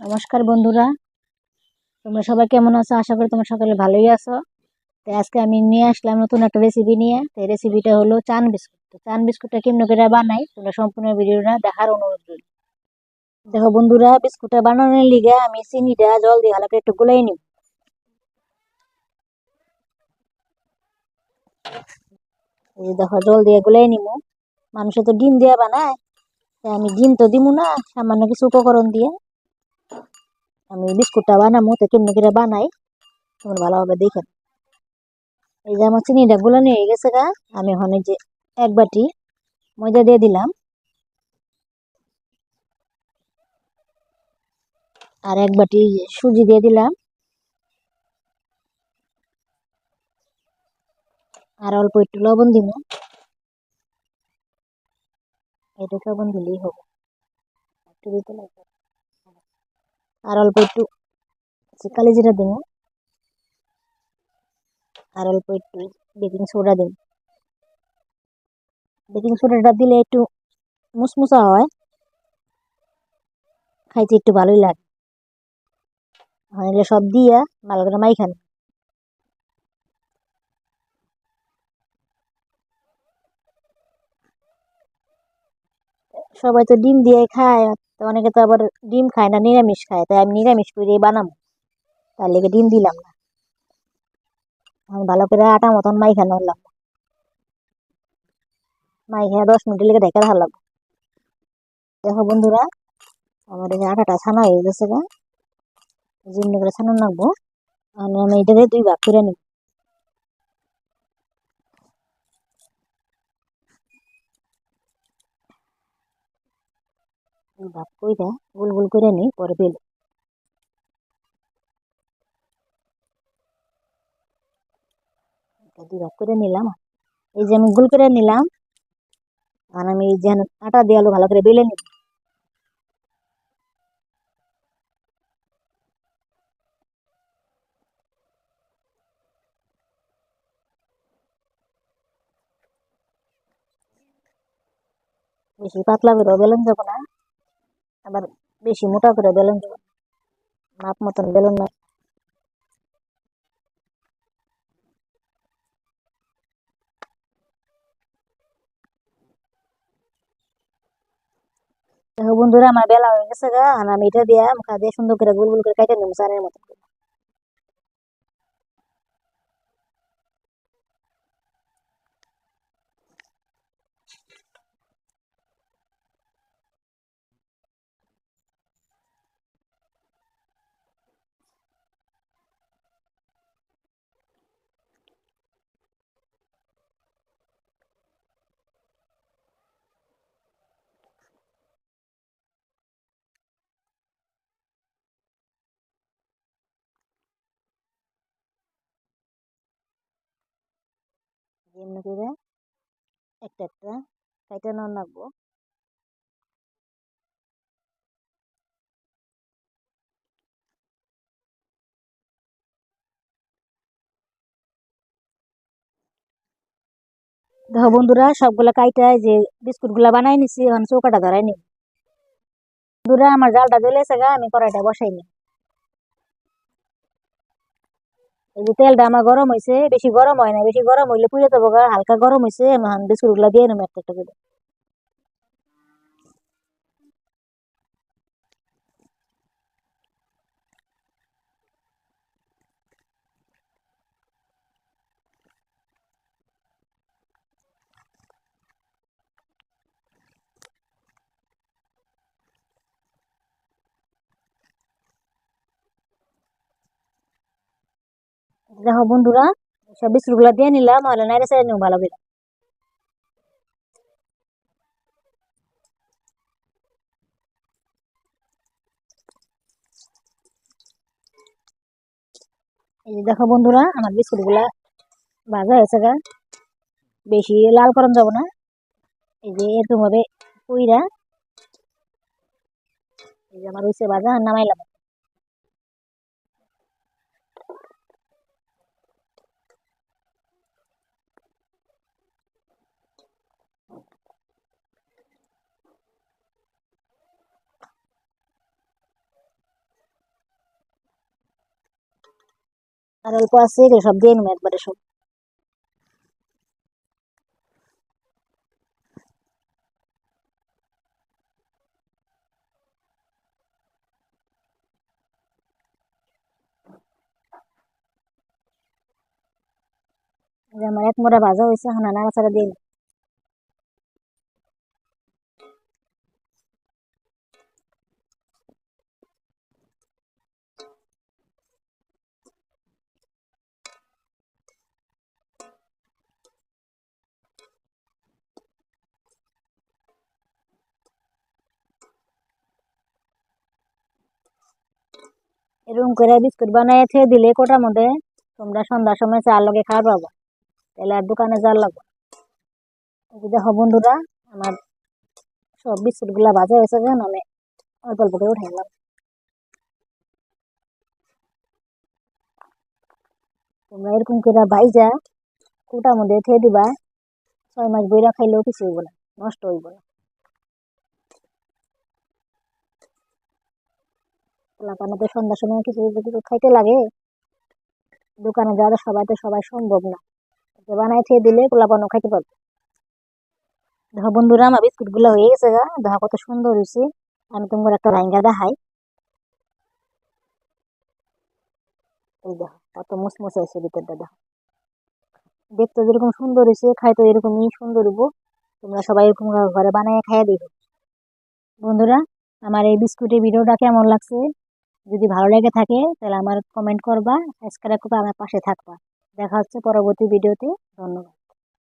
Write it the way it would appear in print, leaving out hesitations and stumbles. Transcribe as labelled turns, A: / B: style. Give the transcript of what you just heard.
A: নমস্কার বন্ধুরা, তোমরা সবাই কেমন আছো? আশা করি তোমরা সকলে ভালোই আছো। তো আজকে আমি নিয়ে আসলাম নতুন একটা রেসিপি নিয়ে। তো এই রেসিপিটা হলো চান বিস্কুট। তো চান বিস্কুটটা কেমন করে বানাই তোমরা সম্পূর্ণ ভিডিওটা দেখার অনুরোধ রইল। দেখো বন্ধুরা, বিস্কুটটা বানানোর লিগে আমি চিনিটা জল দিয়ে ভালো করে একটু গুলাই নিব। এই যে দেখো, জল দিয়ে গুলাই নিব। মানুষে তো ডিম দিয়ে বানায়, তাই আমি ডিম তো দিব না, সামান্য কিছু উপকরণ দিয়ে আমি বিস্কুটটা বানাবো। তো কেমন করে বানাই তোমরা ভালোভাবে দেখে নাও। এই যে আমার চিনিটা গুলানো হয়ে গেছে গা। আমি এখন এই যে এক বাটি ময়দা দিয়ে দিলাম, আর এক বাটি সুজি দিয়ে দিলাম, আর অল্প একটু লবণ দিব। এটা লবণ দিলেই হবে, একটু দিতে লাগবে। আর অল্প একটু কালি জিরা দিব, আর অল্প একটু বেকিং সোডা দিব। বেকিং সোডাটা দিলে একটু মুসমুসা হয়, খাইতে একটু ভালোই লাগে। এগুলো সব দিয়া ভালো করে মাইখান। সবাই তো ডিম দিয়ে খায়, তো অনেকে তো আবার ডিম খায় না, নিরামিষ খায়, তাই আমি নিরামিষ করে বানাবো, তার লেগে ডিম দিলাম না। আমি ভালো করে আটা মতন মাইখানো হলাম, মাইখা 10 মিনিটের লেগে ঢেকে রাখলাম। দেখো বন্ধুরা, আমার এই যে আটাটা ছানা হয়ে গেছে গা। যেমনি করে ছানা নাকবো, আমি এটাকে 2 ভাগ করে নিব। ভাগ কইরা গোল গোল করে নিই, পরে বেল 2 ভাগ করে নিলাম। এই যে আমি গোল করে নিলাম, আর আমি এই যে আটা দিয়ে আলু ভালো করে বেলে নিব। বেশি পাতলা করে বেলন যাব না, আবার বেশি মোটা করে বেলন যাব না, মাপ মতন বেলন না। দেখো বন্ধুরা, আমার বেলা হয়ে গেছে গা, আর আমি এটা দিয়ে মুখা দিয়ে সুন্দর করে গোল গোল করে কাটে নিব চারের মতন করে। এমনি করে একটা একটা কাইটে নেওয়া লাগবো। দেখো বন্ধুরা, সবগুলা কাইটায় যে বিস্কুট গুলা বানাই নিছি, এখন চৌকাটা ধরাই নিব। বন্ধুরা, আমার জালটা জ্বলেছে গা, আমি কড়াইটা বসাই নি। এই যে তেলটা আমার গরম হয়েছে, বেশি গরম হয় না, বেশি গরম হইলে পুড়ে যাবো গা। হালকা গরম হয়েছে, আমি বিস্কুট গুলা দিয়ে নেবো একটা একটা করে। দেখো বন্ধুরা, সব বিস্কুট গুলা দিয়ে নিলাম, আর নাইড়ে চাইড়ে নিব ভালো করে। এই যে দেখো বন্ধুরা, আমার বিস্কুট গুলা ভাজা হয়েছে গা। বেশি লাল করান যাব না, এই যে এরকম ভাবে কইরা। এই যে আমার হইছে ভাজা, আর নামাইলাম। আর অল্প আছে, এগুলো সব দিয়ে নেবো একবারে সব। এই যে আমার এক মোড়া ভাজা হয়েছে, এখন নাড়াচাড়া দিয়ে নিবো। এরকম করে বিস্কুট বানায় খেয়ে দিলে কোটার মধ্যে তোমরা সন্ধ্যার সময় চার লগে খাওয়া পাবো, তাহলে আর দোকানে যাওয়ার লাগবে না। এই যে দেখো বন্ধুরা, আমার সব বিস্কুট গুলা ভাজা হয়েছে, যেন আমি অল্প অল্প করে উঠে নিলাম। তোমরা এরকম করে ভাইজা কোটার মধ্যে খেয়ে দিবা, 6 মাস বইরা খাইলেও কিছু হইব না, নষ্ট হইব না। পোলাপানাতে সন্ধ্যার সময় কিছু কিছু কিছু খাইতে লাগে, দোকানে যাওয়া সবাই তো সবাই সম্ভব না, তো বানায় খেয়ে দিলে পোলাপানও খাইতে পারবে। দেখো বন্ধুরা, আমার বিস্কুট গুলা হয়ে গেছে গা, দেখো কত সুন্দর হয়েছে। আমি তোমার একটা ভাঙ্গা দেখাই। এই দেখো কত মুসমুসে হয়েছে ভিতরটা, দেখো দেখতে যেরকম সুন্দর হয়েছে, খাইতে এরকমই সুন্দর হইব। তোমরা সবাই এরকম ঘরে বানায় খাইয়া দিবে। বন্ধুরা, আমার এই বিস্কুটের ভিডিওটা কেমন লাগছে, যদি ভালো লেগে থাকে তাহলে আমার কমেন্ট করবা, সাবস্ক্রাইব করবা, আমার পাশে থাকবা। দেখা হচ্ছে পরবর্তী ভিডিওতে। ধন্যবাদ।